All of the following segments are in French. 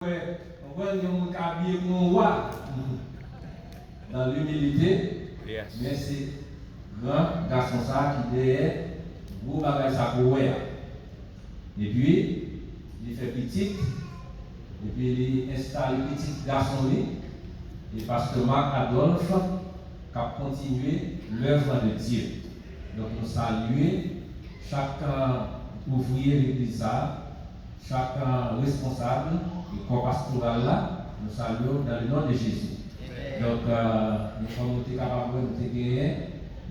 On voit un homme habillé comme un roi dans l'humilité, mais c'est grand garçon ça qui est gros bagage ça pour voir. Et puis, il fait petit, et puis il installe le petit garçon et pasteur Marc Adolphe qui a continué l'œuvre de Dieu. Donc nous saluons chaque ouvrier de l'église, chaque responsable du corps pastoral là, nous saluons dans le nom de Jésus. Donc nous sommes capables de gagner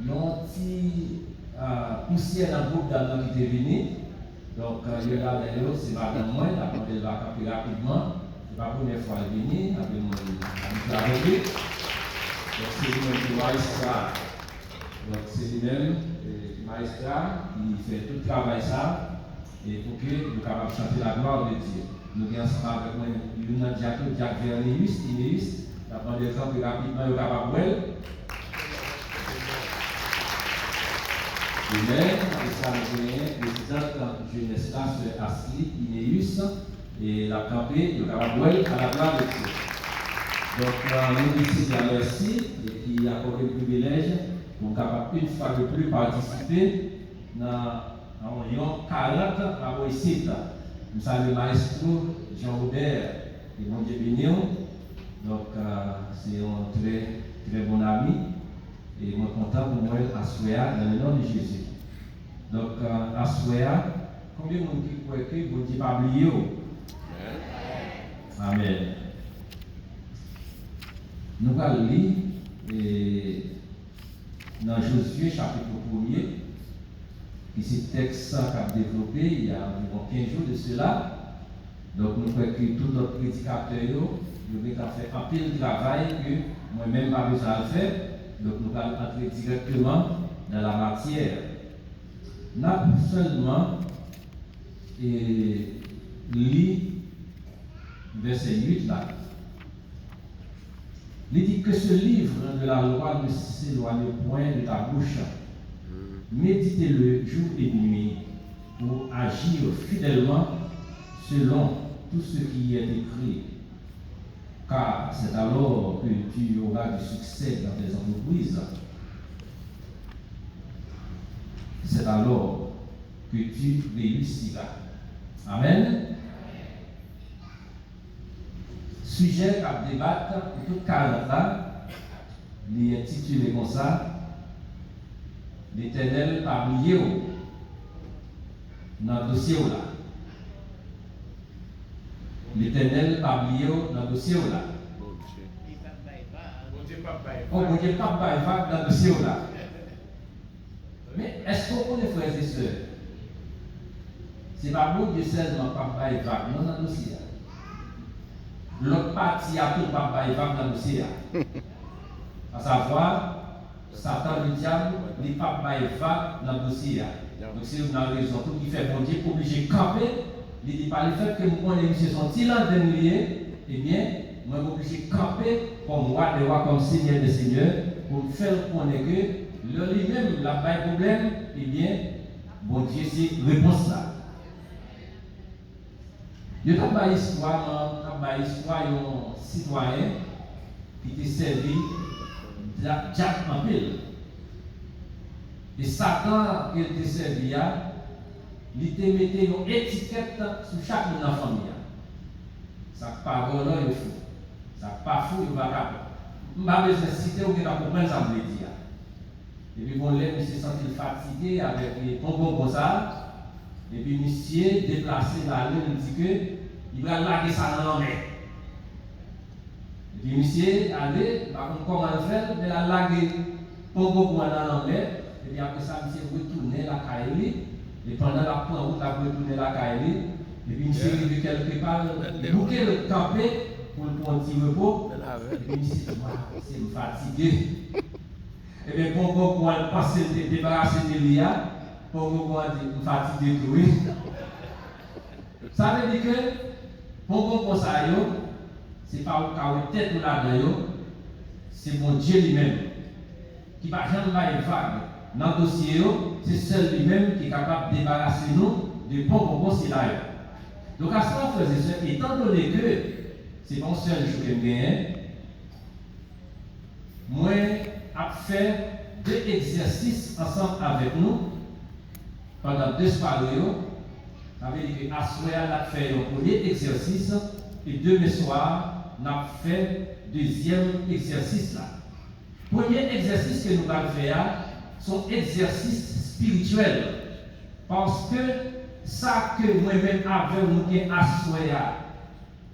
une petite poussière dans le groupe d'Adam qui est venu. Donc je regarde c'est madame moi, la elle va camper rapidement. C'est pas la première fois qu'elle est venue, après moi je l'ai donc c'est lui-même qui maestrat. Donc c'est lui-même maestrat qui fait tout le travail ça. Et pour que nous soyons capables de chanter la gloire de Dieu. Nous sommes ensemble avec moi, Luna Diaco, Jacques Vernius, Inéus, la prendre des exemples rapidement, nous sommes capables de Amen. Avec ça, nous avons présidente jeunesse là, sur Asli, Inéus, et la campée, nous sommes capables de à la gloire de Dieu. Donc, nous disons bien merci, et qui accorde le privilège, nous sommes capables une fois de plus participer dans environ 40 à ici. Nous saluons le maestro Jean-Robert et mon Dieu béni. Donc, c'est un très, très bon ami. Et je suis content pour moi à Souéa dans le nom de Jésus. Donc, à Souéa, combien de monde qui croit que vous ne pas oublié? Amen. Nous allons lire dans Josué chapitre 1er. Et ce texte qu'a développé il y a environ 15 jours de cela. Donc nous croyons que tout notre prédicateur, nous avons fait un peu de travail que moi-même pas besoin de faire. Donc nous allons entrer directement dans la matière. Nous avons seulement lu verset 8 là. Il dit que ce livre de la loi ne s'éloigne point de ta bouche. Méditez-le jour et nuit pour agir fidèlement selon tout ce qui est écrit. Car c'est alors que tu auras du succès dans tes entreprises. C'est alors que tu réussiras. Amen. Sujet à débattre, tout Canada, il est intitulé comme ça. L'Éternel a oublié dans le dossier là. L'Éternel a oublié dans le dossier là. Oh, bon Dieu, pas dans le dossier là. Mais est-ce qu'on connaît frères et sœurs? C'est pas bon Dieu seulement pas non dans le dossier. L'autre partie a tout pas dans le dossier. À savoir, Satan, le diable, n'est pas vague dans le dossier. Donc, c'est une raison tout qui fait bon Dieu obligé de camper. Il dit par le fait que nous connaissons son tilan de eh bien, moi, je suis obligé de camper comme roi de roi, comme seigneur de seigneur, pour faire connaître que le lui-même, n'a pas de problème, eh bien, bon Dieu, c'est réponse là. Il y a une histoire d'un citoyen qui était servi Jack en pile. Et Satan, qui était servi, il te mettait une étiquette sur chaque de la famille. Ça pas volant, il faut. Ça pas fou, il va pas. Je ne vais pas besoin de citer ou de comprendre ça, je dire. Et puis, bon, là, monsieur senti fatigué avec les bonbons comme ça. Et puis, monsieur déplacé là, il dit que il va larguer ça dans la mer. Et puis, monsieur, allez, comment faire, mais la lague pour dans la mer. Et puis après ça, monsieur retourner la caille. Et pendant la route, il a retourné la caille. Et puis, monsieur arrive quelque part, bouquer le campé pour un petit repos. Et puis, monsieur dit, c'est fatigué. Et bien, pour passer, débarrasser de l'IA, pour fatigué tout. Ça veut dire que, pour ça, c'est pas au tête ou là-dedans, c'est mon Dieu lui-même qui va jamais vague. Dans le dossier, c'est seul lui-même qui est capable de débarrasser nous de bon c'est là. Donc à ce moment, frères et sœurs, étant donné que c'est pas un seul jour que je gagne. Moi, j'ai fait 2 exercices ensemble avec nous pendant 2 soirées. Ça veut dire qu'à ce moment-là, on a fait le premier exercice et demain soir, on a fait le deuxième exercice là. Le premier exercice que nous allons faire, sont exercices spirituels. Parce que ça que moi-même avec nous assoya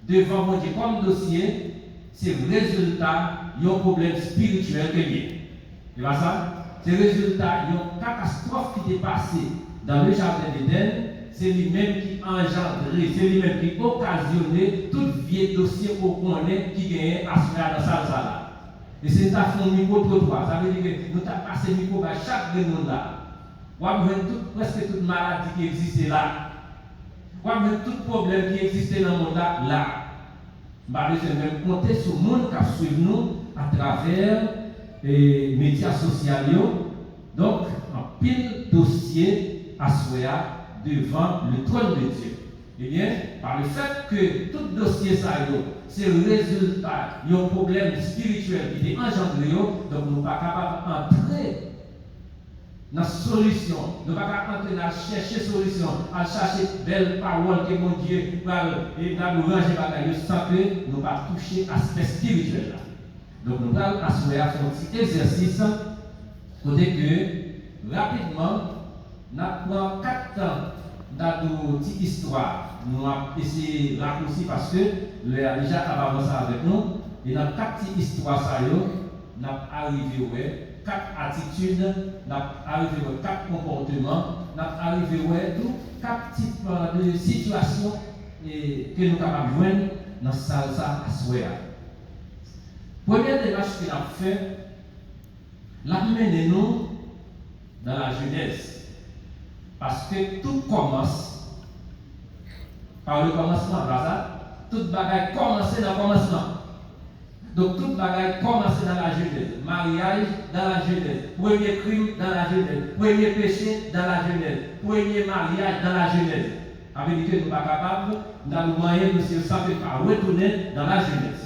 devant mon Dieu comme dossier, c'est le résultat d'un problème spirituel que j'ai. C'est pas ça? C'est le résultat d'une catastrophe qui est passée dans le jardin d'Éden. C'est lui-même qui a engendré, c'est lui-même qui a occasionné tout vieux dossier qu'on connaît qui gagne assoya dans sa salle. Et c'est ça fait un micro-trottoir. Ça veut dire que nous avons passé le micro à chaque monde là. Ou presque toute maladie qui existe là. Ou tout problème qui existe dans le monde là. Je vais même compter sur le monde qui suit nous à travers les médias sociaux. Donc, un pile dossier à soi devant le trône de Dieu. Eh bien, par le fait que tout dossier ça c'est le résultat d'un problème spirituel qui est engendré, donc nous ne sommes pas capables d'entrer dans la solution. Nous ne sommes pas capables d'entrer dans chercher solution, à chercher belle parole que mon Dieu va nous ranger sans que nous ne pas toucher l'aspect spirituel. Donc nous allons assurer à faire un petit exercice pour dire que rapidement, nous avons 4 temps dans nos petites histoires. Nous avons essayé de raccourcir parce que déjà avancé avec nous. Et dans 4 petites histoires, nous avons arrivé à 4 attitudes, nous avons arrivé à 4 comportements, nous avons arrivé à 4 types de situations que nous avons joindre dans ça à souhait. Première démarche que nous avons fait, l'amener nous dans la Genèse. Parce que tout commence par le commencement. Tout bagaille commence dans le commencement. Donc tout bagaille commence dans la Genèse. Mariage dans la Genèse. Premier crime dans la Genèse. Premier péché dans la Genèse. Premier mariage dans la Genèse. Avec dit que nous ne sommes pas capables, dans le moyen de se sentir pas retourner dans la Genèse.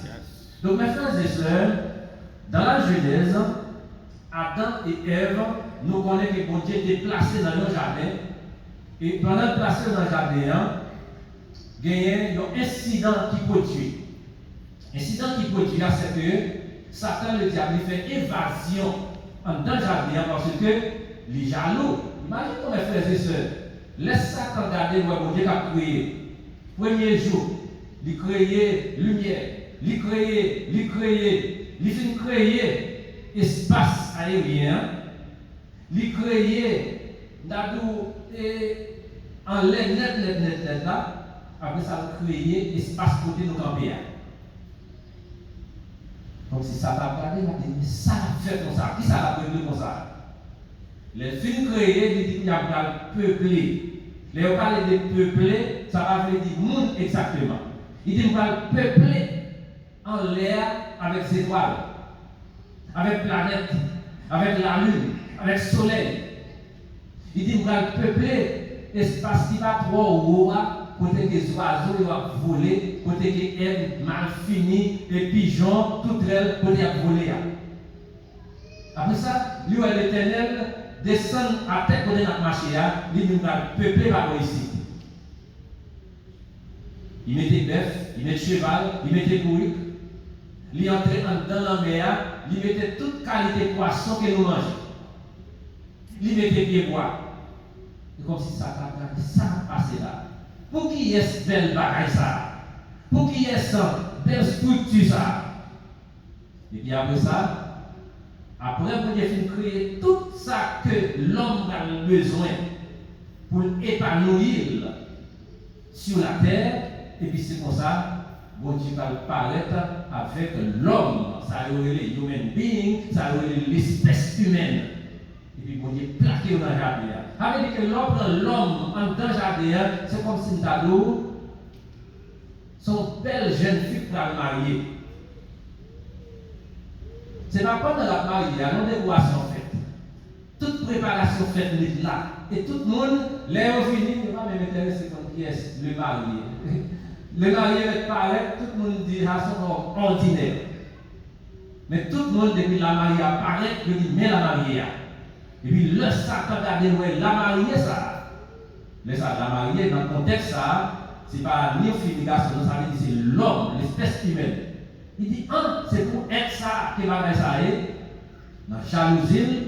Donc mes frères et sœurs, dans la Genèse, Adam et Ève, nous connaissons que bon Dieu était placé dans le jardin. Et pendant le placé dans le jardin, il y a un incident qui produit. L'incident qui produit là, c'est que Satan, le diable, fait évasion dans le jardin parce que les jaloux. Imaginez mes frères et sœurs, laisse Satan regarder où bon Dieu a créé. Premier jour, il créé lumière, il fin créé espace aérien, il créé en l'air net là, après ça il créé espace côté nous camper. Donc si ça va regarder, ça a fait comme ça, qui ça a prévu comme ça? Les films créés, il dit qu'il y a peuplé. Les parler de peupler, ça va veut dire monde exactement. Il dit qu'il va peupler en l'air avec ses étoiles, avec planète, avec la lune, avec le soleil. Il dit qu'il va peupler l'espace qui va trop haut, pour que les oiseaux vont voler, pour que les aigles mal finis, les pigeons, tout elles, pour les voler. Après ça, lui, l'Éternel, descend à terre pour notre marché, il va peupler par ici. Il mettait bœuf, il mettait cheval, il mettait bourrique, il entrait dans la mer, il mettait toute qualité de poisson que nous mangeons. Il mettait pied bois. C'est comme si ça passait là. Pour qui est-ce belle bagaille ça? Pour qui est-ce belle structure ça? Et puis après ça, après vous avez créer tout ça que l'homme a besoin pour épanouir sur la terre, et puis c'est comme ça, bon Dieu va paraître avec l'homme, ça a les human being, ça a l'espèce humaine. Et puis bon Dieu plaqué dans le jardin. Avec que l'homme en dans le jardin, c'est comme si nous son belle jeune fille pour la marier. C'est pas pendant la mariée, non d'équation faite. Toute préparation faite là. Et tout le monde, les fini, ne va même intéresser comme qui est le marié. Le marié paraît, tout le monde dit à son homme ordinaire. Mais tout le monde, depuis la mariée apparaît, il dit, mais la mariée. Et puis le Satan a dit, la mariée, ça. Mais ça, la mariée, dans le contexte, ça, c'est pas ni une garçon, ça veut dire c'est l'homme, l'espèce humaine. Il dit, c'est pour être ça que va faire ça. Dans la jalousie,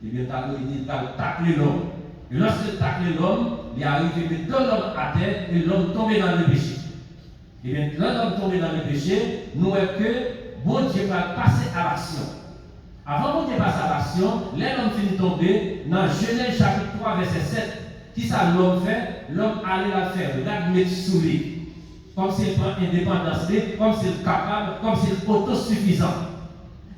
et bien, il dit, il va tacler l'homme. Et lorsqu'il tacle l'homme, il arrive à mettre l'homme à terre et l'homme tombe dans le péché. Et bien, quand l'homme tombe dans le péché, nous voyons que bon Dieu va passer à l'action. Avant bon Dieu passe à l'action, l'homme finit de tomber dans Genèse chapitre 3, verset 7. Qui ça l'homme fait? L'homme allait la faire, la mettre sous lui. Comme s'il prend indépendance, comme s'il est capable, comme s'il est autosuffisant.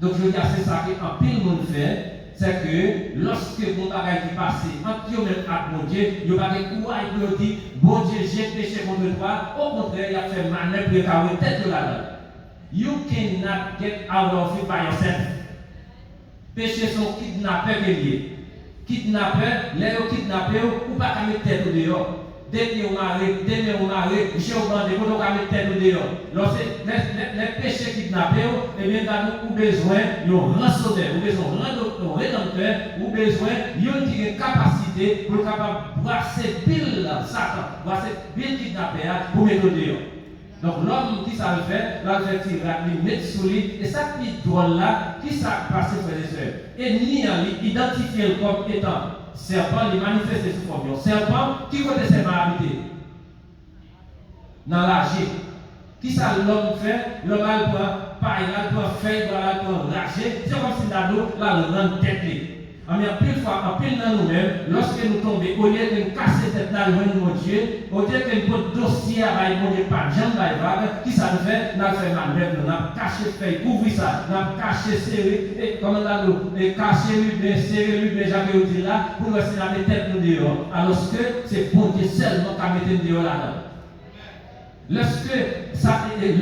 Donc je veux dire, c'est ça qu'un pile monde fait. C'est que lorsque mon bagage qui passe entre eux-mêmes avec mon Dieu, il n'y a pas de courage pour dire, bon Dieu, j'ai péché contre toi. Au contraire, il a fait manœuvre pour carrer tête là-dedans. You cannot get out of it by yourself. Péché sont kidnappeurs liés. Kidnappeurs, les kidnappeurs, ou pas qu'à mettre tête au dehors. Dès que vous marrez, je vous demande de vous mettre tête au dehors. Lorsque les péchés kidnappés, eh bien, nous avons besoin d'un rançonneur, nous avons besoin d'un rédempteur, nous avons besoin d'une capacité pour capable brasser pile Satan, brasser pile kidnappé pour mettre au dehors. Donc l'homme qui ça le fait, là il fait tirer, il met sous lui, et ça qui drôle là, qui ça passe frères et sœurs. Et ni identifier comme étant serpent, il manifeste sous forme. Serpent, qui côté ses habité? Dans l'âge. Qui ça l'homme fait? L'homme a le point paille, il prend feuille, il prend rager. C'est comme si l'ado, là, le rend tête. Mais en pile fois, en pile dans nous-mêmes, lorsque nous tombons, au lieu de nous casser cette là, mon Dieu, au lieu que nous dossier à mon Dieu, pas de jambe, qui ça nous fait? Nous avons fait manœuvre, nous avons caché feuille, couvrir ça, nous avons caché serré, et comme on a caché lui, bien serré lui, bien Jacques dit là, pour nous essayer de mettre tête nous dehors. Alors que c'est bon Dieu seulement qui a mis tête dehors là-dedans. Lorsque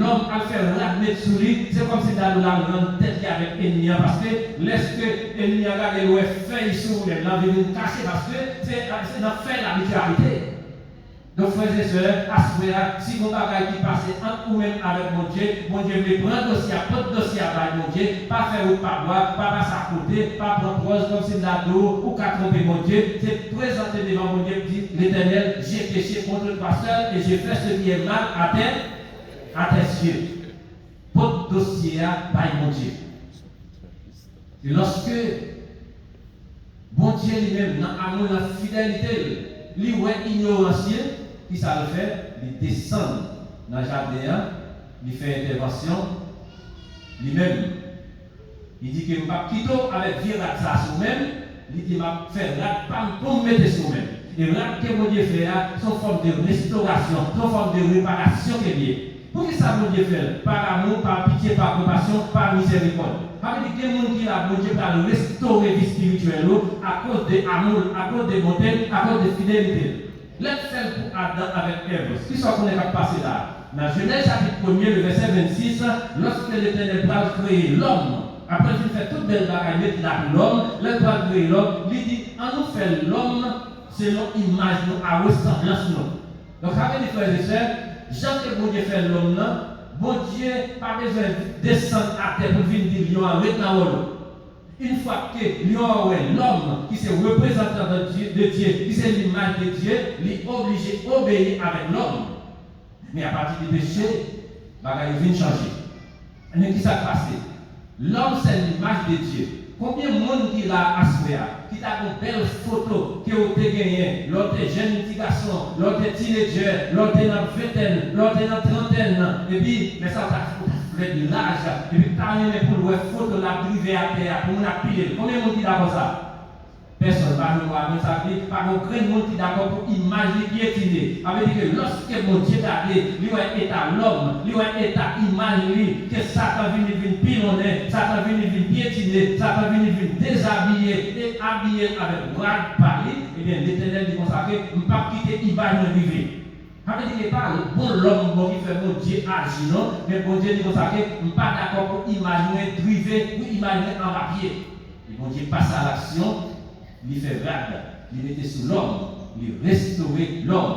l'homme a fait la mettre sous lui, c'est comme si dans la tête avec l'ennemi. Parce que lorsque l'ennemi a regardé le fait sous lui, il a envie de cacher parce que c'est dans fait l'habitualité. Donc, frères et sœurs, si mon bagage qui passe entre vous-même avec mon Dieu veut prendre dossier, pas de dossier avec mon Dieu, pas faire ou pas boire, pas passer à côté, pas prendre rose comme si l'ado ou qu'à tromper mon Dieu, c'est présenter devant mon Dieu, dit l'Éternel, j'ai péché contre toi seul et j'ai fait ce qui est mal à tes yeux. Pas de dossier avec mon Dieu. Et lorsque mon Dieu lui-même, dans l'amour, dans la fidélité, lui, est ignorance, qui ça le fait? Il descend dans le jardin, il fait intervention, lui-même. Il dit que je ne vais pas quitter avec virage ça sur même, il dit que je vais faire la pour me mettre sur même. Et là, que mon Dieu fait, c'est une forme de restauration, c'est une forme de réparation qu'il y a. Pour que ça, mon Dieu fait? Par amour, par pitié, par compassion, par miséricorde. Ça veut dire que les gens qui ont mon Dieu va restaurer la vie spirituelle à cause de l'amour, à cause de bonté, à cause de fidélité. Let's faire pour Adam avec Ève. Ce qui soit qu'on est passé là. Dans Genèse chapitre 1er, le verset 26, lorsque l'Éternel va créer l'homme, après qu'il fait toute belle bagaille, il a l'homme, l'Éternel va créer l'homme, il dit, on nous fait l'homme selon l'image, à ressemblance. Donc, avec les frères et sœurs, Jean que bon Dieu fait l'homme, bon Dieu pas besoin de descendre à terre pour venir dire, avec la l'eau. Une fois que l'homme qui se représentant de Dieu, qui c'est l'image de Dieu, il est obligé d'obéir avec l'homme. Mais à partir du péché, il vient changer. Mais qui s'est passé? L'homme c'est l'image de Dieu. Combien de monde qui l'a assuré, qui a une belle photo, qui a gagné, l'autre est jeune petit garçon, l'autre est teenager, l'autre est dans vingtaine, l'autre est dans trentaine, et puis, mais ça de l'âge, et puis t'as même pour le photo la privée à terre, pour nous appuyer. Combien de monde qui d'accord ça? Personne ne va nous voir, mais ça dit, par contre, grand monde qui d'accord pour imaginer qui est piétiner. Ça veut dire que lorsque mon Dieu t'a dit, lui est à l'homme, lui est à imaginer que Satan vient pilonner, Satan vient piétiner, Satan vient déshabiller et habiller avec bras de Paris, et bien l'Éternel dit comme ça que je ne peux pas quitter l'image de vivre. Ça veut dire que pas le bon l'homme qui fait mon Dieu agir, non, mais mon Dieu dit comme ça que je ne suis pas d'accord pour imaginer driver ou imaginer en papier. Et mon Dieu passe à l'action, il fait rade, il mettait sous l'homme, il restaurait l'homme.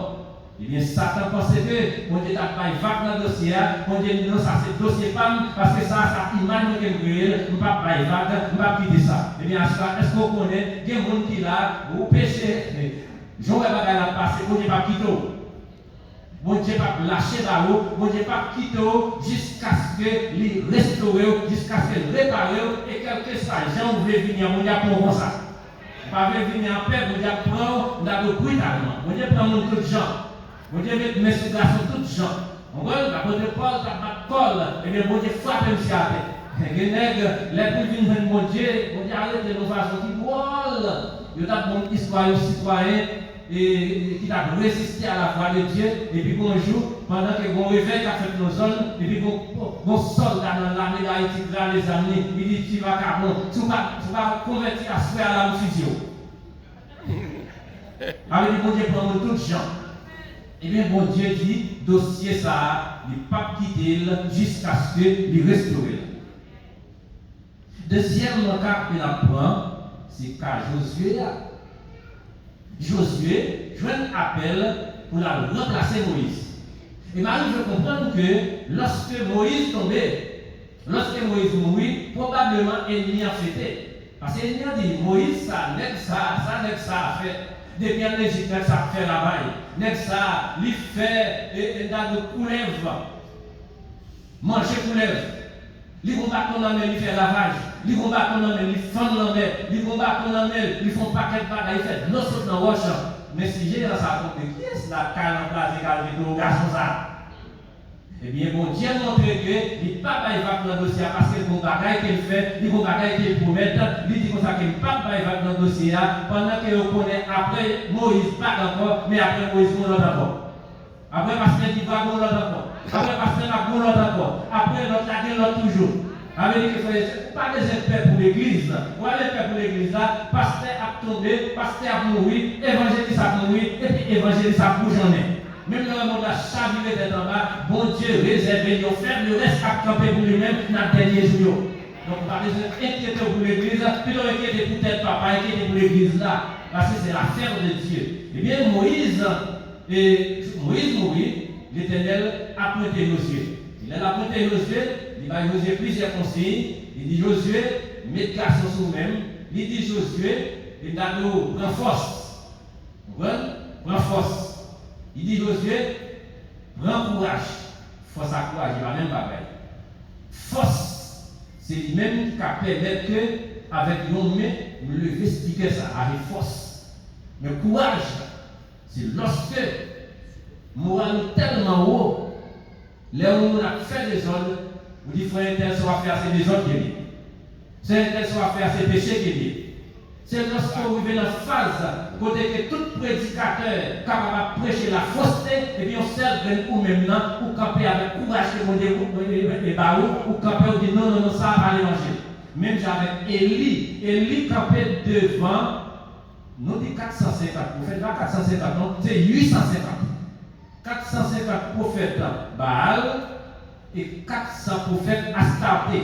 Eh bien, Satan pensait que mon Dieu t'a pas vague dans le dossier, mon Dieu dit non, ça c'est dossier femme, parce que ça image que je ne pas vague, je ne pas quitter ça. Eh bien, est-ce qu'on connaît, il y a des gens qui là, vous péchez, Joël va la passer, mon Dieu pas quitter. Mon Dieu pas lâcher là haut, mon Dieu pas quitter jusqu'à ce que les restaurer, jusqu'à ce que réparer, et quelque chose, Jean voulait venir, mon Dieu pour ça. Pas venir en paix, mon Dieu prend, on a de brutalement, mon Dieu prend mon tout gens. Mon Dieu met sur garçon toutes gens. On voit l'apôtre Paul t'a pas colle, et bien mon Dieu frappe même si à tête. Les nègres, les plus viennent mon Dieu arrête de nous façon qui drôle. Il y a mon histoire citoyen et qui a résisté à la voix de Dieu. Et puis bonjour, pendant que mon réveil a fait nos zones, et puis mon soldat dans l'armée d'Haïti, là les amis, il dit tu vas carrément, tu vas convertir à souhait à la fusion. Avec mon Dieu prend toutes gens. Eh bien, bon Dieu dit, dossier ça, il ne pas quitter jusqu'à ce qu'il restaure. Deuxième cas qu'il apprend, c'est qu'à Josué. Josué, joue un appel pour la remplacer Moïse. Et Marie veut comprendre que lorsque Moïse tombait, lorsque Moïse mourit, probablement l'ennemi a fêté. Parce que l'ennemi a dit, Moïse, ça n'est que ça a fait. Depuis en Égypte, ça fait la baille. Next ça, il fait de couleuvre. Manger couleuvre. Il combat ton homme, il fait lavage. Il combat ton homme, il fend l'homme. Il combat ton homme, il font paquet de bagages, il fait l'eau saute dans le roche. Mais si j'ai dans sa compte, qui est-ce la caille en place et qui a garçon ça? Eh bien, bon Dieu montre que il ne va pas dans le dossier parce que mon bagage qu'il fait, il mon bagage qu'il promet, il dit comme ça qu'il ne va pas dans le dossier pendant que vous connaissez après Moïse, pas encore, mais après Moïse, on l'autre encore. Après, parce qu'il va on l'autre encore. Après, parce qu'il va on l'autre encore. Après, l'autre a l'autre toujours. Avec que pas des experts pour l'église. Ou les experts pour l'église là, pasteur a tombé, pasteur a mouru, évangéliste a mouru, et puis évangéliste a bourgeonné. Même dans le monde a chaviré d'être en bas, bon Dieu réservé, il fait le reste à camper pour lui-même dans le dernier jour. Donc, on va inquiéter pour l'église, plutôt inquiéter pour tel papa, inquiéter pour l'église là, parce que c'est l'affaire de Dieu. Eh bien, Moïse mourit, l'Éternel a pointé Josué. Il a pointé Josué, il va Josué plusieurs consignes. Il dit Josué, mets garçon sur vous-même. Il dit Josué, il a nous prend force. Vous comprenez? Prends force. Il dit Josué, prends courage. Force à courage, il va même pas faire. Force, c'est lui-même qui a permis que, avec nos mains, nous le expliquer ça, avec force. Mais courage, c'est lorsque moral tellement haut, là où on a fait des ordres, vous dites frère, tel soit faire ces désordres qui est. C'est tel soit faire ces péchés qui est. C'est lorsque vous arrivez dans la phase côté que tout prédicateur capable de prêcher la fausseté, et puis on sert ou même là, ou camper avec courage que mon Dieu et barou, ou camper ou dit non, ça va aller manger. Même j'avais Élie campait devant, nous dit 450 prophètes, pas 450, non, c'est 850. 450 prophètes Baal et 400 prophètes Astarté.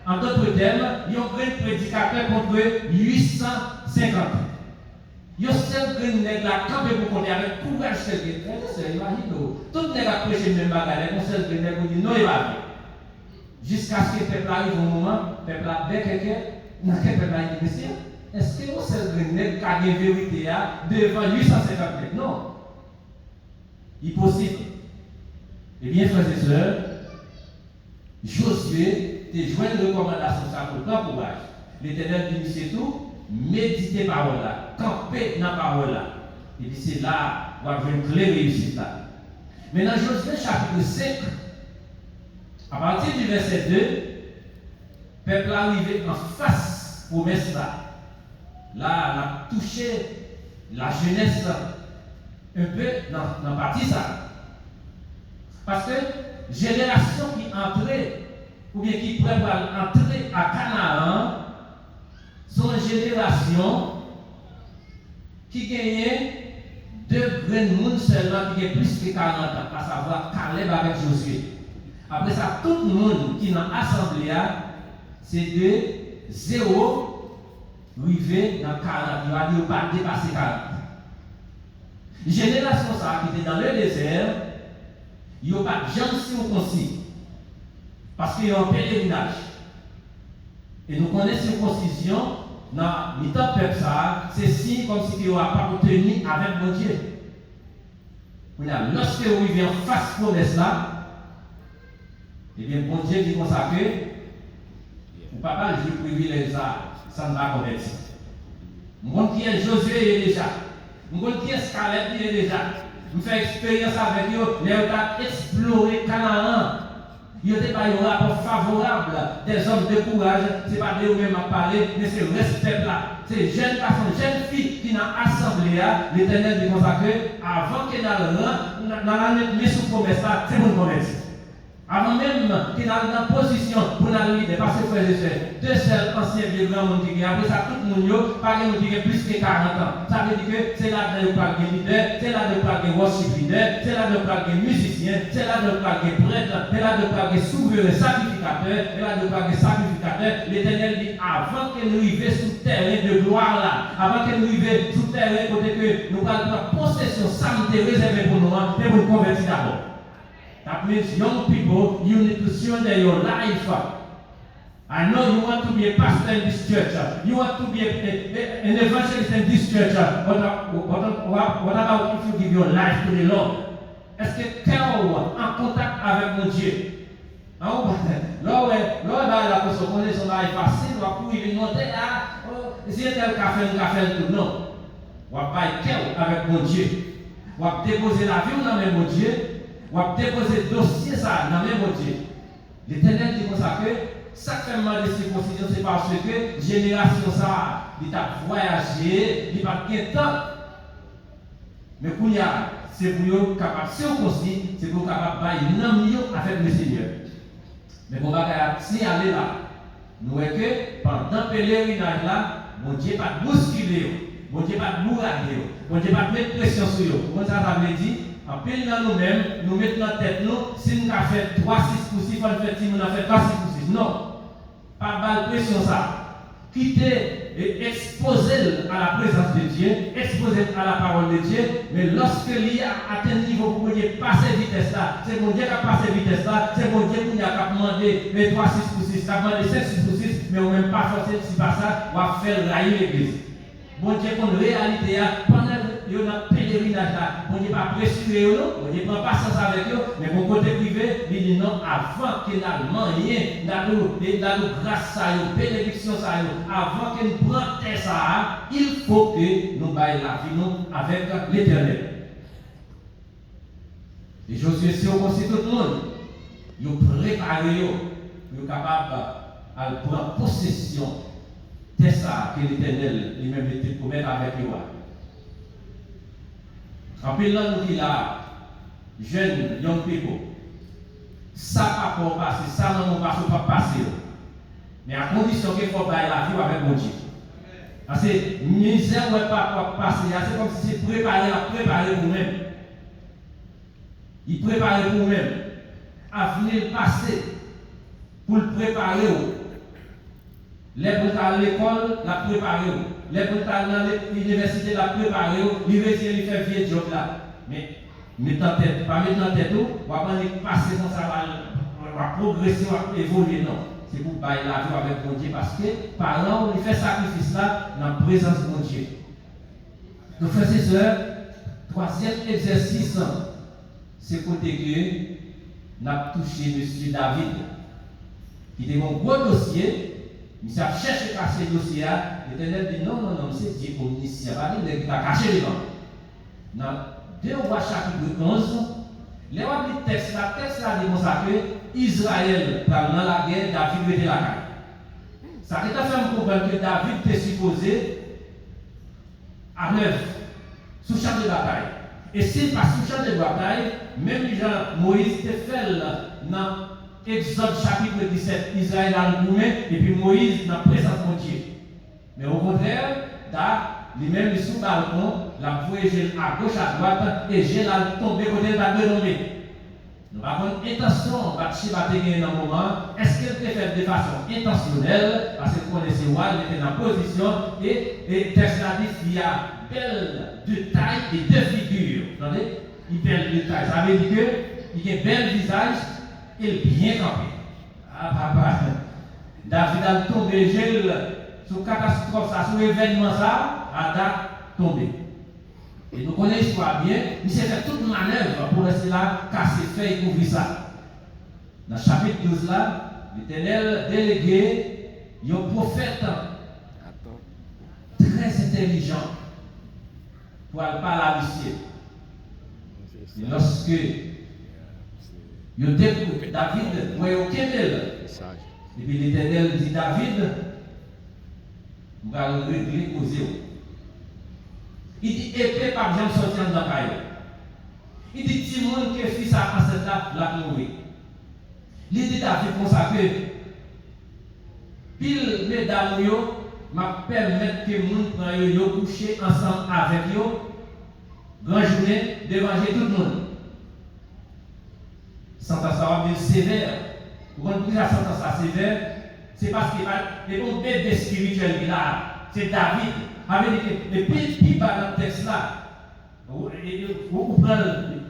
En d'autres termes, il y a un prédicateur contre 850. Il y a un seul nègre là, quand vous connaissez avec courage, c'est imagine. Tout nègre a prêché le même bagage, un seul nègre vous dit non, il va. Jusqu'à ce que le peuple arrive au moment, le peuple a bien quelqu'un, dans quel peuple a dit, monsieur, est-ce que vous seul nègre qui a une vérité devant 850 nègres? Non. Impossible. Eh bien, frères et sœurs, Josué te joint une recommandation ça pour grand courage. L'Éternel dit c'est tout, méditez parole là, campez dans la parole là. Et puis c'est là où on va une clé réussite là. Maintenant, Josué chapitre 5, à partir du verset 2, le peuple est arrivé en face promesse là. Là, on a touché la jeunesse un peu dans la partie ça. Parce que génération qui entrait, ou bien qui prévoit entrer à Canaan, sont une génération qui gagnait deux grands mondes seulement, qui ont plus que 40 ans, à savoir Caleb avec Josué. Après ça, tout le monde qui est dans l'assemblée, c'est de 0 arrivé dans 40. Il va dire pas dépasser 40. Génération ça qui était dans le désert, il n'y a pas de gens circoncis. Parce qu'il y a un pèlerinage. Et nous connaissons circoncision dans le temps peuple ça, c'est signe comme si il n'a pas obtenu avec mon Dieu. Lorsque vous vivez en face promesse là, eh bien, bon Dieu dit comme ça que vous ne pouvez pas le privilège ça ne va convertir. Mon qui est Josué est déjà. Mon qui est Scalette est déjà. Je fais expérience avec eux, les ont exploré Canaan. Ils n'ont pas eu un rapport favorable des hommes de courage. Ce n'est pas d'eux-mêmes à parler, mais c'est le respect là. C'est jeunes garçons, jeunes filles qui dans l'assemblée, l'Éternel dit comme ça que avant que dans l'année de sous promesse là, c'est pour convertir. Avant même qu'il a dans la position pour nous leader, parce que frères et sœurs, deux seuls anciens vieux grands monde qui après ça, tout le monde, pas de monde qui a plus que 40 ans. Ça veut dire que c'est là de parler leader, c'est là de parler worship leader, c'est là de parler musicien, c'est là de parler prêtre, c'est là de parler souverain sacrificateur, c'est là de parler sacrificateur. L'Éternel dit avant que nous arrivions sous terrain de gloire là, avant que nous arrivions sous terrain côté que nous allons prendre possession, ça nous est réservé pour nous, et pour nous convertir d'abord. That means young people, you need to surrender your life. I know you want to be a pastor in this church. You want to be an evangelist in this church. What about if you give your life to the Lord? Est-ce que tu es en contact avec mon Dieu? Là, la personne connaît son life facile, on va lui monter là, si tel café, tout. Non. On va avec mon Dieu. On va déposer la vie dans mon Dieu. On va déposer le dossier ça dans le même Dieu. L'Éternel dit comme ça que sacrément de circoncision, c'est parce que génération ça, il a voyagé, il n'a pas de temps. Mais pour y a, c'est pour être capable de circoncire, c'est pour être capable de faire un avec le Seigneur. Mais on va signaler là, nous voyons que pendant le pèlerinage là, mon Dieu n'a pas bousculé, mon Dieu n'a pas bourragé, mon Dieu n'a pas mis pression sur eux. Comment ça veut dire? En pile dans nous-mêmes, nous mettons dans la tête, nous, si nous avons fait 3-6 pour 6, il faut faire si nous avons fait 3-6 pour 6. Non, pas de pression ça. Quitter et exposer à la présence de Dieu, exposer à la parole de Dieu, mais lorsque il a atteint le niveau pour passer vitesse là, c'est mon Dieu qui a passé vitesse là, c'est mon Dieu qui a demandé 3-6 pour 6, qui a demandé 5-6 pour 6, mais on ne même pas forcer si pas ça, on va faire railler l'église. Bon Dieu, qu'on réalité, pendant que nous avons pèlerinage là, bon Dieu pas pressurer nous, bon Dieu prend patience avec eux, mais mon côté privé, il dit non, avant que nous rien, nous grâce à eux, bénédiction à eux, avant que nous prenions ça, il faut que nous baillons la vie nous avec l'Éternel. Et je suis sûr que tout le monde, nous préparons, nous sommes capables de prendre possession. C'est ça que l'Éternel lui-même était pour mettre avec lui. En plus, là, nous disons là, jeunes, young people, ça ne va pas passer, ça ne va pas passer. Mais à condition qu'il faut bailler la vie avec mon Dieu. Parce que misère ne va pas passer, c'est comme si c'est préparé pour nous-mêmes. Il prépare pour nous-mêmes. À venir passer pour le préparer. Les gens à l'école, la préparer. Les gens dans l'université, la préparer. L'université, il fait vieux job là. Mais mettre en tête, pas mettre en tête, on va pas passer comme ça, on va progresser, on va évoluer. Non. C'est pour bailler la vie avec mon Dieu parce que par là, on fait sacrifice là dans la présence de mon Dieu. Donc, frères et sœurs, troisième exercice, c'est côté que nous avons touché M. David, qui était mon gros dossier. Il a cherché à casser le dossier. L'Éternel dit non, c'est Dieu pour l'initier. Il a caché les gens. Dans 2 Rois chapitre 11, les rois du texte, la texte là dit que Israël, dans la guerre, David était la guerre. Ça a fait comprendre que David était supposé à 9 sous champ de bataille. Et s'il passe sous champ de bataille, même Moïse était fait dans Exode chapitre 17, Israël a le gourmet, et puis Moïse n'a présence de Dieu. Mais au contraire, lui-même sous le balcon, la voyagé à gauche, à droite, et j'ai la tombé côté de la tomber. Nous avons une intention, bâtir dans un moment, est-ce qu'elle peut faire de façon intentionnelle, parce que connaissez Wall était dans la position, et texte a dit qu'il y a belle de taille et de figure. Vous entendez? Il belle de taille. Ça veut dire qu'il a un bel visage et bien campé. Ah, papa. David a tombé, sous catastrophe, ça, sous événement, ça, a tombé. Et nous connaissons l'histoire bien, il s'est fait toute manœuvre pour essayer là, casser, faire et couvrir ça. Dans le chapitre 12 là, l'Éternel délégué, il y a un prophète très intelligent pour aller parler à l'huissier. Et lorsque il découvre David, voyez aucun d'elle. Et puis l'Éternel dit David, on va le régler aux zéros. Il dit épée par exemple sortir dans la caille. Il dit Timon qui est fils à ancêtre la mourir. Il dit David comme ça que pile mesdames yo m'a permettre que moun prend yo coucher ensemble avec yo grand journée devant tout le monde. Sentence ça va sévère. Vous comprenez la sentence sévère, c'est parce qu'il va les bons bébés spirituels là, c'est David. Avec les plus bas dans le texte là, vous prenez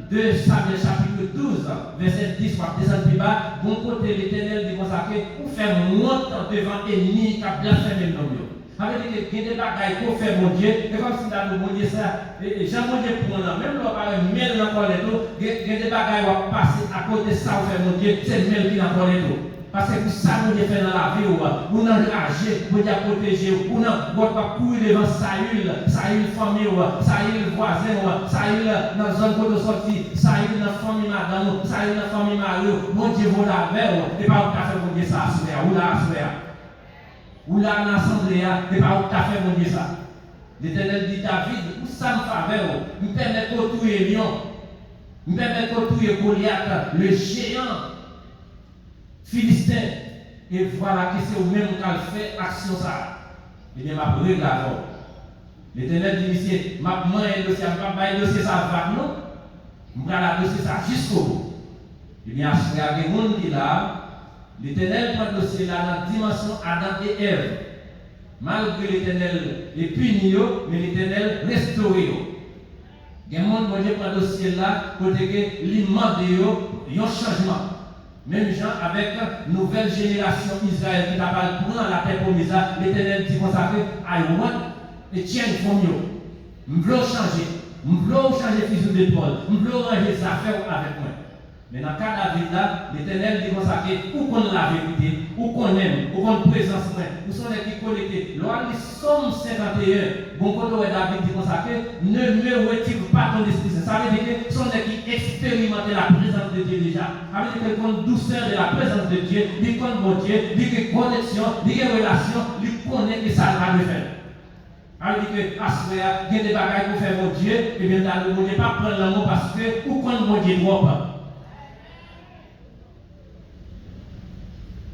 2 Samuel chapitre 12, verset 10, vous descendez plus bas, bon côté l'Éternel dit consacré, pour faire monter devant l'ennemi qui a blasphémé le nom. Avec des bagailles pour faire mon Dieu, et comme si dans le bon Dieu ça, Jean mon Dieu pour nous, même l'on parle de miel dans le tout, il y a des bagailles qui vont passer à côté de ça, pour faire mon Dieu, c'est le miel qui est dans le tout. Parce que ça nous fait dans la vie, ou nous enragé, ou nous protéger, ou nous pas courir devant Saül famille, Saül voisin, Saül dans la zone de sortie, Saül dans la famille madame, Saül dans la famille mari, mon Dieu vous la veille, et pas où tu as fait mon Dieu ça, ou là, ou là dans l'assemblée, et pas où tu as fait mon Dieu ça. L'Éternel dit David, où ça me faveur, me permet de tuer lion, me permet de tuer Goliath, le géant. Philistin, et voilà que c'est au même qu'elle fait action ça. Et bien, ma brûle d'abord. L'Éternel dit ici, ma main est dossier, ma main est dossier ça va non? Je vais la dossier ça jusqu'au bout. Et bien, il y a des gens qui là, l'Éternel prend le dossier là dans la dimension Adam et Ève. Malgré l'Éternel est puni, mais l'Éternel restaure. Il y a des gens qui prend le dossier là, pour que l'immense de un changement. Même gens avec nouvelle génération Israël qui n'a pas prendre la paix pour Misa, l'Éternel dit consacré, I want a change from you. Je veux changer. Je veux changer fusil d'épaule. Je veux ranger les affaires avec moi. Mais dans le cas de David là, l'Éternel dit consacré, où qu'on la vérité, où qu'on aime, où qu'on présence, où sont les qui connectés. Lors du Somme 51, bon quand David dit consacré, ne me retire pas ton esprit. Ça veut dire que sont les qui expérimentent la présence de Dieu déjà. Ça veut dire que douceur de la présence de Dieu, ils connaissent mon Dieu, ils connexion, ils relation, ils connaissent que ça va le faire. Alors dit que il y a des bagages pour faire mon Dieu, et bien dans le monde, ne pas prendre l'amour parce que où connaît mon Dieu trop.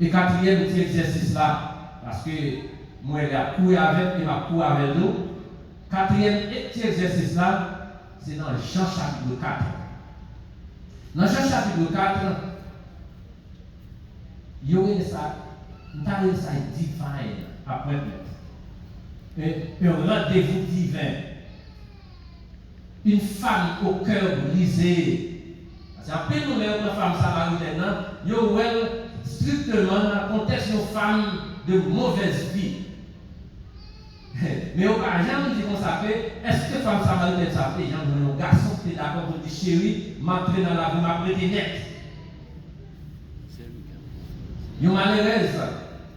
Et quatrième petit exercice là, parce que moi j'ai couru avec et m'a couru avec nous. Quatrième petit exercice là, c'est dans Jean chapitre 4. Dans Jean chapitre 4, il y aurait ça, ça divine après un rendez-vous divin. Une femme au cœur brisé. Parce qu'après nous, les femmes samaritaines, il y a strictement dans le contexte de femmes de mauvaise vie. Mais au cas jamais dit qu'on s'appelle, est-ce que femme samaritaine s'appelle un garçon qui est d'accord pour dire chérie, m'entrer dans la vie, m'apprêter net. Il y a malheureuse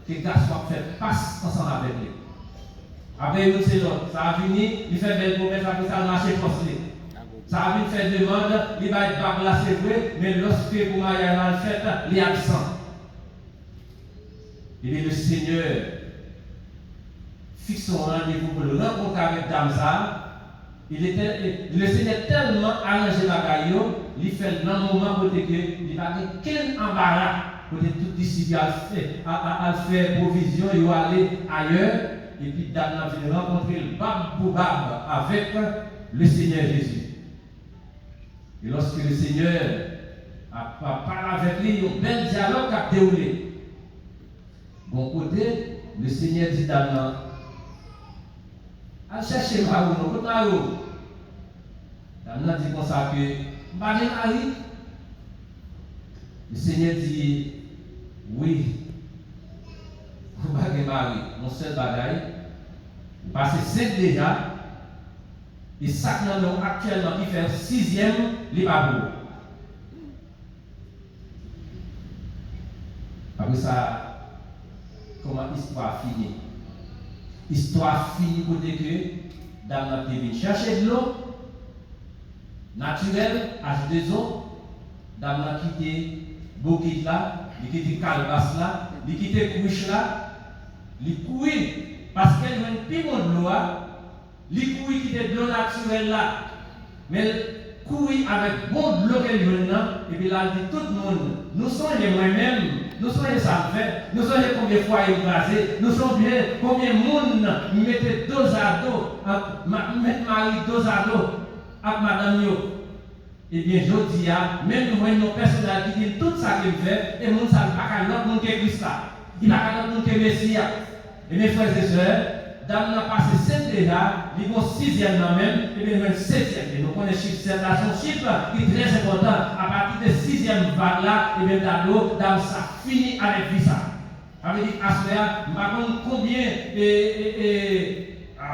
que le garçon fait passe ensemble avec lui. Après, nous c'est l'autre. Ça a fini, il fait belle promesse, après ça marche forcé. Ça a vite fait demande, il va être pas là, c'est vrai, mais lorsque vous m'avez fait, il est absent. Et bien le Seigneur fixe son rendez-vous pour le rencontrer avec Damsa. Le Seigneur tellement arrangé la gaillot, il fait dans le moment où il n'a pas quel embarras pour tout disciple à faire provision, il va aller ailleurs. Et puis Damsa vient rencontrer le Bab pour Bab avec le Seigneur Jésus. Et lorsque le Seigneur à parler avec lui, un bel dialogue qui a déroulé. Bon côté, le Seigneur dit d'Anna, à chercher Marou, non, pas Marou. D'Anna dit comme ça que, Marie Marie. Le Seigneur dit, oui, vous n'avez pas Marie, mon seul bagaille, vous passez 5 déjà, et ça actuellement qui fait 6e, les babous. Après ça, comment l'histoire finit? L'histoire finit pour dire que dans notre vie, chercher de l'eau naturelle, acheter des eaux, dans notre quitté bouquet là, il quitte calebasse là, il quitte couche là, il couille parce qu'elle veut plus de l'eau, il couille quitte de l'eau naturelle là, mais couille avec bon de l'eau qu'elle veut là, et puis là, il dit tout le monde, nous sommes les moi-même. Nous sommes les salvés, nous sommes combien de fois écrasés, nous sommes bien combien de monde mettez dos à dos, mettre Marie dos à dos avec madame yo. Eh bien, je dis, même nous voyons nos personnages qui disent tout ça qu'il fait, et nous ne savons pas qu'à l'autre monde qui est Christ là. Il n'y a pas l'autre monde qui est Messie. Et mes frères et sœurs, dans nous passé 7 déjà, ils vont 6e dans même, et bien même 7e. Et nous connaissons chiffre 7 là, son chiffre qui est très important. À partir de 6e vague là, et bien dans ça finit avec vie ça. Ça veut dire, à ce moment-là, je ne sais pas combien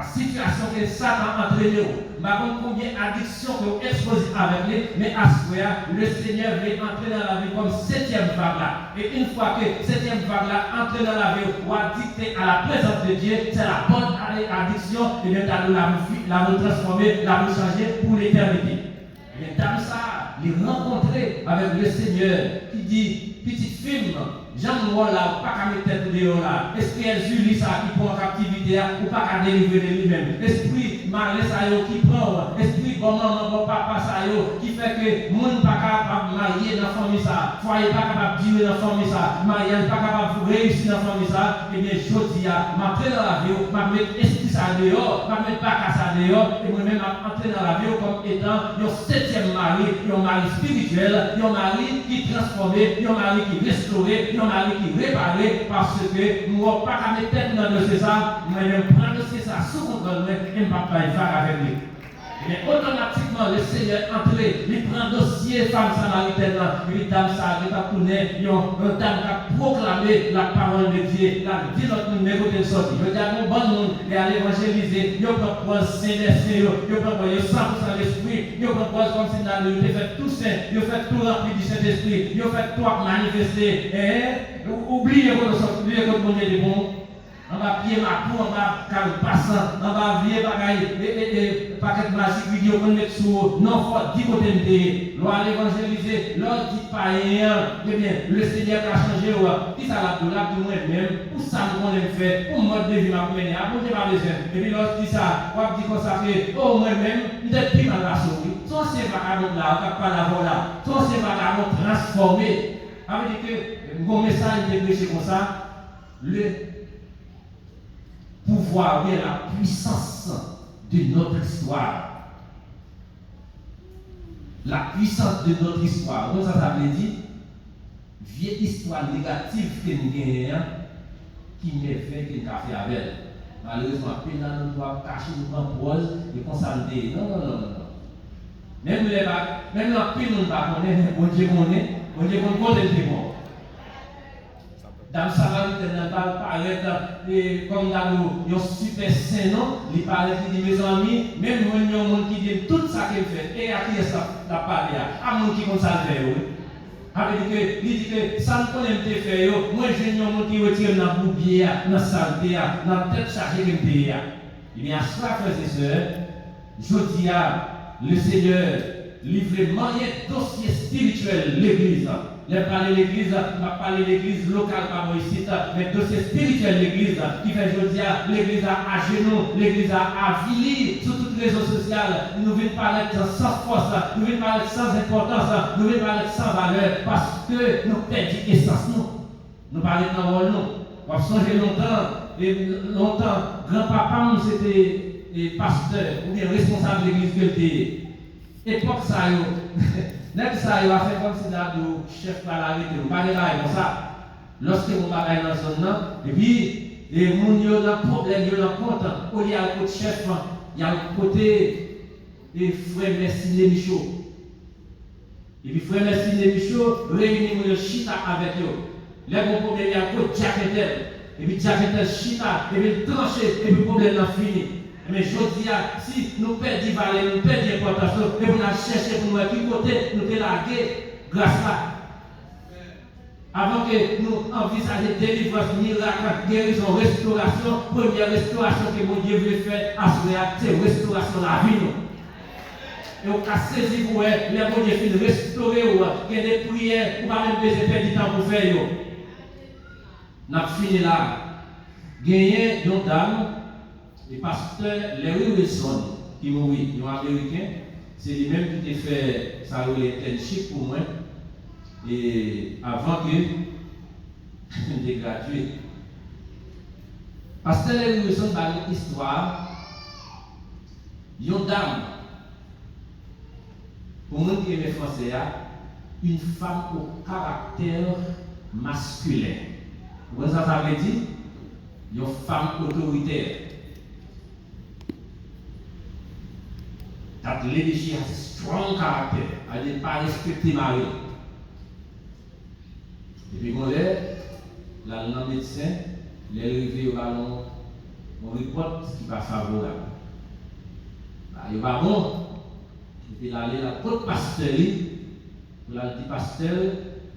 situation que Satan a entraîné, je ne sais pas combien d'addictions que vous exposez avec lui, mais à ce moment-là, le Seigneur veut entrer dans la vie comme 7e vague là. Et une fois que 7e vague là entre dans la vie, ou a dicté à la présence de Dieu, c'est la bonne addiction, et bien la vous transformer, la vous changer pour l'éternité. Et bien dans ça, il rencontrer avec le Seigneur qui dit, petite fille, Jean Noir là, pas qu'à mettre tête dehors là. Esprit Julie ça qui prend en captivité, ou pas qu'à délivrer de lui-même. Esprit Marley ça qui prend, esprit bon maman, bon papa ça qui fait que monde pas capable de marier dans la famille ça, foyer pas capable de vivre dans la famille ça, mariage pas capable de réussir dans la famille ça. Et bien je dis, m'entrer dans la vie, m'a mettre esprit ça dehors, m'a mettre pas qu'à ça dehors, et moi-même entrer dans la vie comme étant un 7e mari, un mari spirituel, un mari qui transformé, un mari qui restauré, un mari qui réparé, parce que nous n'avons pas qu'à mettre tête dans le César, mais même prendre le César sous contrôle et ne pas faire avec lui. Mais automatiquement, le Seigneur entré, il prend le dossier femme samaritaine, une dame ça, qui a tourné, une dame qui a proclamé la parole de Dieu, la dit notre numéro de sortie. Je dis à mon bon monde, et à l'évangéliser, il prend le Saint-Esprit, il prend le 100% l'Esprit, il prend comme si dans le fait tout saint, il fait tout rempli du Saint-Esprit, il fait tout manifester. Oubliez que le monde est bon. On va pied ma peau, on va calme passant, on va vieux bagaille, et paquet magique vidéo qu'on met sur non fort, 10 côtés de l'on évangéliser, l'on dit pas rien, eh bien, le Seigneur a changé, qui ça l'a de moi-même, pour ça nous on fait, pour mode de vie m'a mené, à côté pas besoin, et puis l'on dit ça, on dit comme ça que, oh moi-même, depuis ma race, son c'est vagabond là, on va pas la voir là, son c'est vagabond transformé, ça veut dire que, mon message est prêché comme ça, le pouvoir et la puissance de notre histoire. La puissance de notre histoire. Donc ça veut dire, vieille histoire négative que nous gagnons, qui m'est fait que nous avons fait avec elle. Malheureusement, nous doit cacher nos propres et consolider. Non. Même les bacs, même la pile, nous ne pas connaître, bon Dieu connaît, bon Dieu connaît le bon. Dans le Samaritaine, il paraît comme dans le super saint, il paraît qu'il dit mes amis, même nous, il y a un monde qui dit tout ça qu'il fait, et à qui est-ce qu'il a parlé, à monde qui comme ça le fait. Il dit que ça ne connaît pas faire, moi je un monde qui retire dans la boubière, dans la saleté, dans la tête chargée de pays. Il y a cela, frères et sœurs, je dis à le Seigneur livre un dossier spirituel l'église. Les parler de l'église, m'a parlé de l'église locale par ici, mais dossier spirituel de l'église, qui fait aujourd'hui l'église à genoux, l'église à vili sur toutes les réseaux sociaux. Nous venons parler sans force, nous venons parler sans importance, nous venons parler sans valeur, parce que nous perdons l'essence. Nous parlons de nos rôles. On a changé longtemps, grand-papa, c'était pasteur ou bien responsable de l'église que était. Époque ça, Next ça, il va faire comme si là, le chef par l'arrêté, vous parlez comme ça. Lorsque vous parlez dans son nom, et puis, les gens qui ont un problème, ils ont un compte, au lieu de côté chef, il y a le côté des frères Messine Michaud. Et puis, frère Messine Michaud, réunit le chita avec eux. Les bons problèmes, il y a le côté Jacquetel. Et puis, Jacquetel chita, et puis, tranché, et puis, le problème est fini. Mais je dis, si nous perdons valeur, nous perdons importance, et nous cherchons pour nous qui côté, nous te larguer grâce à. Avant que nous envisagions délivrance, miracle, guérison, restauration, première restauration que mon Dieu veut faire à ce moment, c'est restauration de la vie. Et on a saisi pour elle, les bon Dieu finit restaurer, il y a des prières, on va même besoin de perdre du temps pour faire. On a fini là. Gagné une dame. Le pasteur Larry Wilson, qui est mort, il est américain, c'est lui-même qui a fait ça internship pour moi. Et avant que je gradué. Pasteur Larry Wilson a une histoire. Une dame, pour moi qui est français, une femme au caractère masculin. Vous voyez ça veut dire? Une femme autoritaire. That lady, she has a strong character. Elle n'est pas respectée Marie. Et puis, quand le médecin, il est arrivé au ballon, on report ce qui n'est pas favorable. Il n'est pas bon. Et puis, il a allé à l'autre pasteur, pour la dit pasteur,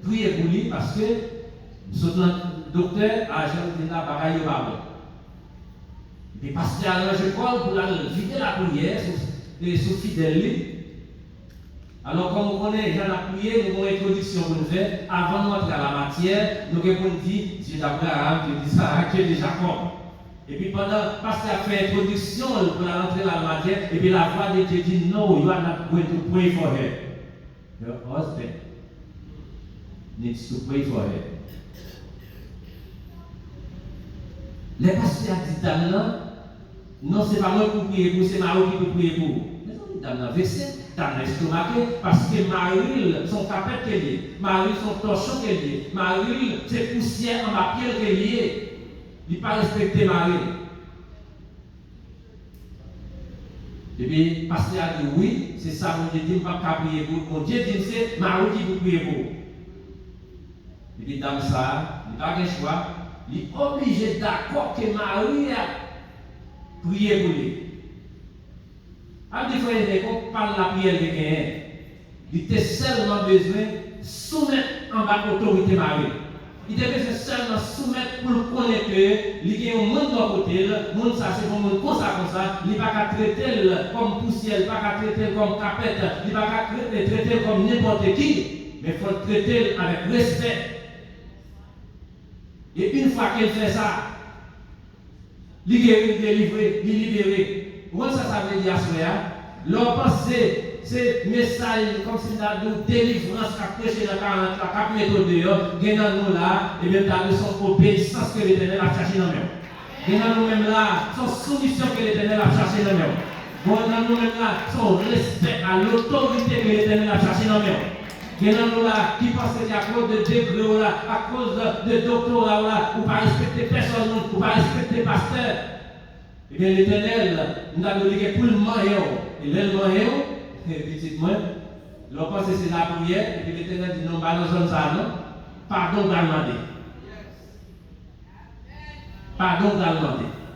priez pour lui parce que le docteur a jamais dit la bagaille au ballon. Et puis, pasteur, je crois, pour la vider la prière, et sous fidèle. Alors, comme on connaît, j'en ai prié, nous avons une introduction pour nous faire. Avant de rentrer à la matière, nous avons dit, Dieu d'Abraham, Dieu d'Isaac, Dieu de Jacob. Et puis pendant, parce qu'il a fait introduction pour la rentrer à la matière, et puis la voix de Dieu dit, no, you are not going to pray for her. Your husband needs to pray for her. Les pasteurs disent, dame là, non, ce n'est pas moi qui prie pour, c'est Marie qui peut prier pour. Mais non, dame là, vexé, dame là, estomaqué, parce que Marie, son capette qu'elle est, Marie, son torchon qu'elle est, Marie, c'est poussière en ma pierre qu'elle est. Il n'a pas respecté Marie. Et puis, le pasteur a dit oui, c'est ça, mon Dieu dit, je ne peux pas prier pour. Mon Dieu dit, c'est Marie qui peut prier pour. Et puis, dame ça, il n'a pas de choix, il est obligé d'accord que Marie a prié pour lui. À des fois, il parle de la prière de quelqu'un. Il était seulement besoin de soumettre en bas l'autorité Marie. Il était besoin seulement soumettre pour connaître que il y a un monde de côté, le monde ça c'est un monde comme ça, il ne va pas traiter comme poussière, il ne va pas traiter comme capette, il ne va pas traiter comme n'importe qui, mais il faut le traiter avec respect. Et une fois qu'il fait ça, il guérit, il délivre, il libère. Vous ça veut dire à ce moment pensée, c'est message comme si nous avons délivrance qui a prêché dans la 4 méthodes dehors, il y a nous là, et même dans son obéissance que l'Éternel a cherché dans nous. Il y a nous-mêmes là, son soumission que l'Éternel a cherché dans nous. Il y a nous-mêmes là, son respect à l'autorité que l'Éternel a cherché dans nous. Il y a nous là qui pensent qu'à cause de degré là, à cause de doctorat là, ou pas respecter personne, ou pas respecter pasteur. Eh bien l'Éternel, nous avons dit pour le maillot, et le maillot, petitement, l'on pense que c'est la prière, et puis l'Éternel dit non, pas nous sommes ça, non? Pardon d'Allemandé. Pardon d'Allemandé.